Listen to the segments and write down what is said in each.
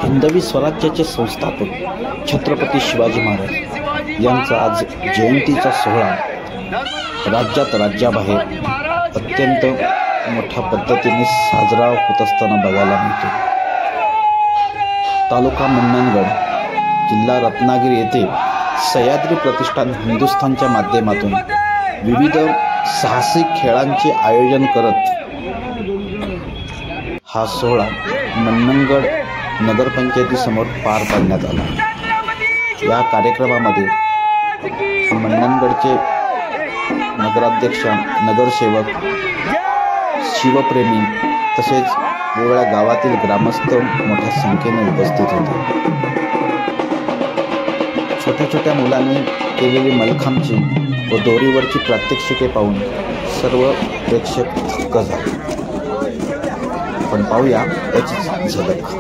हिंदवी स्वराज्याचे संस्थापक छत्रपती शिवाजी महाराज यांचा आज जयंतीचा सोहळा राज्याबाहेर अत्यंत मोठ्या पद्धतीने साजरा होत असताना बघायला मिळतो। तालुका मंडणगड, जिल्हा रत्नागिरी येथे सह्याद्री प्रतिष्ठान हिंदुस्थानच्या माध्यमातून विविध साहसी खेळांचे आयोजन करत हा सोहळा मंडणगड नगरपंचायतीसमोर पार पाडण्यात आला। या कार्यक्रमामध्ये मंडणगडचे नगराध्यक्ष, नगरसेवक, शिवप्रेमी तसेच वेगवेगळ्या गावातील ग्रामस्थ मोठ्या संख्येने उपस्थित होते। छोट्या छोट्या मुलांनी केलेली मलखांबची व दोरीवरची प्रात्यक्षिके पाहून सर्व प्रेक्षक थक्क झाले। पण पाहूया याची झलक।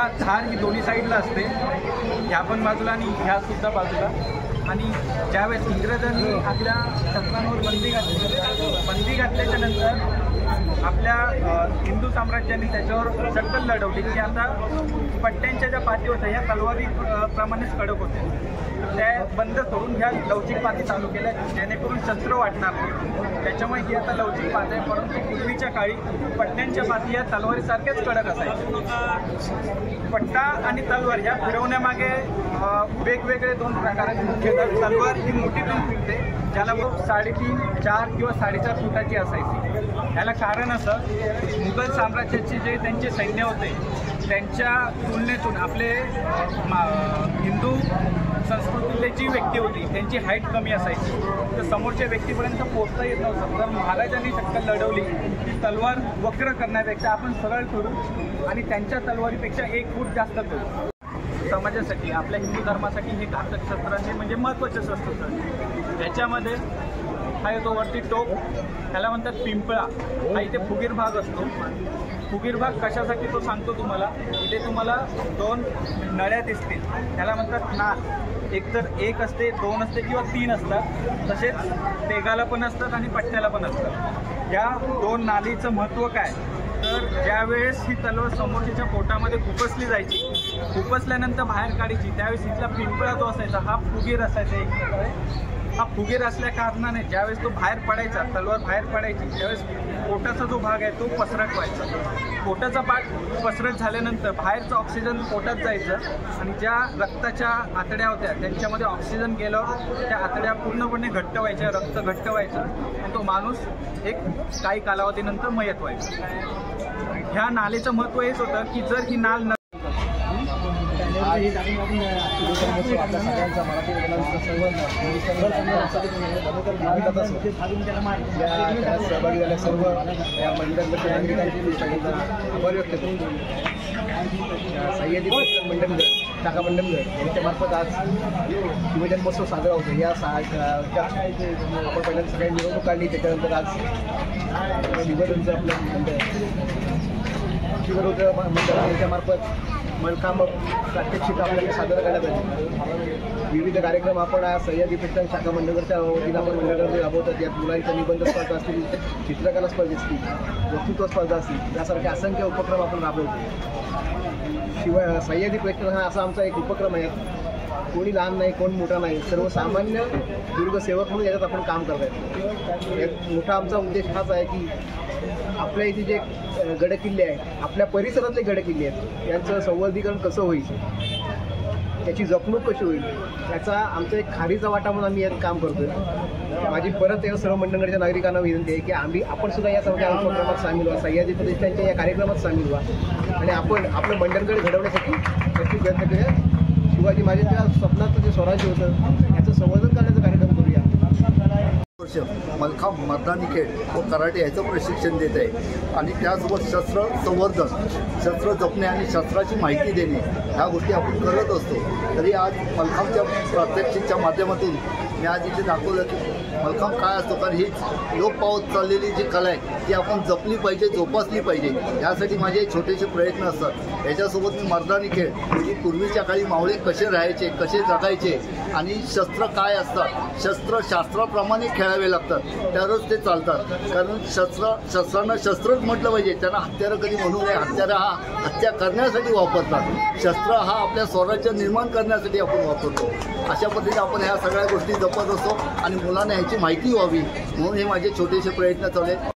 तलवारीचा धार ही दोन्ही साईडला असते, ह्या पण बाजूला आणि ह्या सुद्धा बाजूला. आणि ज्यावेळेस इंग्रजांनी आपल्या शस्त्रांवर बंदी घातल्याच्या नंतर आपल्या हिंदू साम्राज्याने त्याच्यावर शक्कल लढवली की आता पट्ट्यांच्या ज्या पाती होत्या ह्या तलवारी प्रमाणेच कडक होत्या, त्या बंद करून ह्या लवचिक पाती चालू केल्या जेणेकरून शस्त्र वाटणार नाही. त्याच्यामुळे ही आता लवचिक पाती आहे. परंतु पूर्वीच्या काळी पट्ट्यांच्या पाती या तलवारीसारख्याच कडक असायच्या. पट्टा आणि तलवार ह्या फिरवण्यामागे वेगवेगळे दोन प्रकार आहेत. मुख्यतः तलवार ही मोठी पण फिरते, ज्याला 3.5, 4 किंवा 4.5 फुटाची असायची. याला कारण असं, मुघल साम्राज्याचे जे त्यांचे सैन्य होते त्यांच्या तुलनेतून आपले हिंदू संस्कृतीतली जी व्यक्ती होती त्यांची हाईट कमी असायची, तर समोरच्या व्यक्तीपर्यंत पोहोचता येत नव्हतं. तर महाराजांनी शक्कल लढवली की तलवार वक्र करण्यापेक्षा आपण सरळ करू आणि त्यांच्या तलवारीपेक्षा 1 फूट जास्त करू. समाजासाठी, आपल्या हिंदू धर्मासाठी हे घातक शस्त्र हे म्हणजे महत्त्वाचे शस्त्र. याच्यामध्ये हा येतो वरती टोक, ह्याला म्हणतात पिंपळा. हा इथे फुगीर भाग असतो. फुगीर भाग कशासाठी तो सांगतो तुम्हाला. इथे तुम्हाला 2 नळ्या दिसतील, ह्याला म्हणतात नाल. एक तर 1 असते, 2 असते किंवा 3 असतात. तसेच पेगाला पण असतात आणि पट्ट्याला पण असतात. या 2 नालीचं महत्त्व काय, तर ज्यावेळेस ही तलवार समोरच्या पोटामध्ये खुपसली जायची, खुपसल्यानंतर बाहेर काढायची, त्यावेळेस इथला पिंपळा जो असायचा हा फुगीर असायचा. एक प्रकारे हा फुगीर असल्या कारणाने ज्यावेळेस तो बाहेर पडायचा, तलवार बाहेर पडायची, त्यावेळेस पोटाचा जो भाग आहे तो पसरट व्हायचा. पोटाचा भाग पसरट झाल्यानंतर बाहेरचं ऑक्सिजन पोटात जायचं आणि ज्या रक्ताच्या आतड्या होत्या त्यांच्यामध्ये ऑक्सिजन गेल्यावर त्या आतड्या पूर्णपणे घट्ट व्हायच्या, रक्त घट्ट व्हायचं आणि तो माणूस एक काही कालावधीनंतर मयत व्हायचा. ह्या नालेचं महत्त्व हेच होतं की जर ही नाल सहभागी झाल्या सर्व या मंडळाच्या नागरिकांची आभार व्यक्त करून सह्याद्री मंडणगड, शाखा मंडणगड यांच्यामार्फत आज शिवजन्मोत्सव साजरा होतो. या आपण पहिल्यांदा सगळ्यांनी मिरवणूक काढली, त्याच्यानंतर आज शिवरुद्र आपलं मंडळ शिवरुद्र मंडळ यांच्यामार्फत मलखांब प्रात्यक्षिक आपल्याला सादर करण्यात आली. विविध कार्यक्रम आपण सह्याद्री पेठण शाखा मंडळाच्या वतीनं आपण मंडळामध्ये राबवतात. यात मुलांच्या निबंध स्पर्धा असतील, चित्रकला स्पर्धा असतील, वक्तृत्व स्पर्धा असतील, यासारखे असंख्य उपक्रम आपण राबवतो. शिवाय सह्याद्री पेठण हा असा आमचा एक उपक्रम आहे. कोणी लहान नाही, कोण मोठा नाही, सर्वसामान्य दुर्गसेवक म्हणून याच्यात आपण काम करत आहे. एक मोठा आमचा उद्देश हाच आहे की आपल्या इथे जे गडकिल्ले आहेत, आपल्या परिसरातले गडकिल्ले आहेत, यांचं संवर्धीकरण कसं होईल, त्याची जपणूक कशी होईल, याचा आमचा एक खारीचा वाटा म्हणून आम्ही यात काम करतो आहे. माझी परत या सर्व मंडळाच्या नागरिकांना विनंती आहे की आपण सुद्धा या सगळ्या उपक्रमात सामील व्हा, सह्याद्री प्रतिष्ठानच्या या कार्यक्रमात सामील व्हा आणि आपण आपलं मंडळगड घडवण्यासाठी त्याची प्रयत्न करूया. शिवाजी महाराजांच्या स्वप्नाचं जे स्वराज्य होतं याचं संवर्धन करण्याचा कार्यक्रम करूया. मलखांब, मर्दानी खेळ व कराटे याचं प्रशिक्षण देत आहे आणि त्यासोबत शस्त्र संवर्धन, शस्त्र जपणे आणि शस्त्राची माहिती देणे ह्या गोष्टी आपण करत असतो. तरी आज मलखांबच्या प्रात्यक्षिकच्या माध्यमातून मी आज इथे दाखवलं की मलखांब काय असतो, कारण ही लोप पावत चाललेली जी कला आहे ती आपण जपली पाहिजे, जोपासली पाहिजे. यासाठी माझे छोटेसे प्रयत्न असतात. याच्यासोबत मी मर्दानी खेळ म्हणजे पूर्वीच्या काळी मावळे कसे राहायचे, कसे जगायचे आणि शस्त्र काय असतात, शस्त्र शास्त्राप्रमाणे खेळावे लागतात, त्यावरच ते चालतात. कारण शस्त्रांना शस्त्रच म्हटलं पाहिजे, त्यांना हत्यारं कधी म्हणू नये. हत्यारं हा हत्या करण्यासाठी वापरतात, शस्त्र हा आपल्या स्वराज्य निर्माण करण्यासाठी आपण वापरतो. अशा पद्धतीने आपण ह्या सगळ्या गोष्टी जपत असतो आणि मुलांना ह्याची माहिती व्हावी म्हणून हे माझे छोटेसे प्रयत्न चालू आहेत.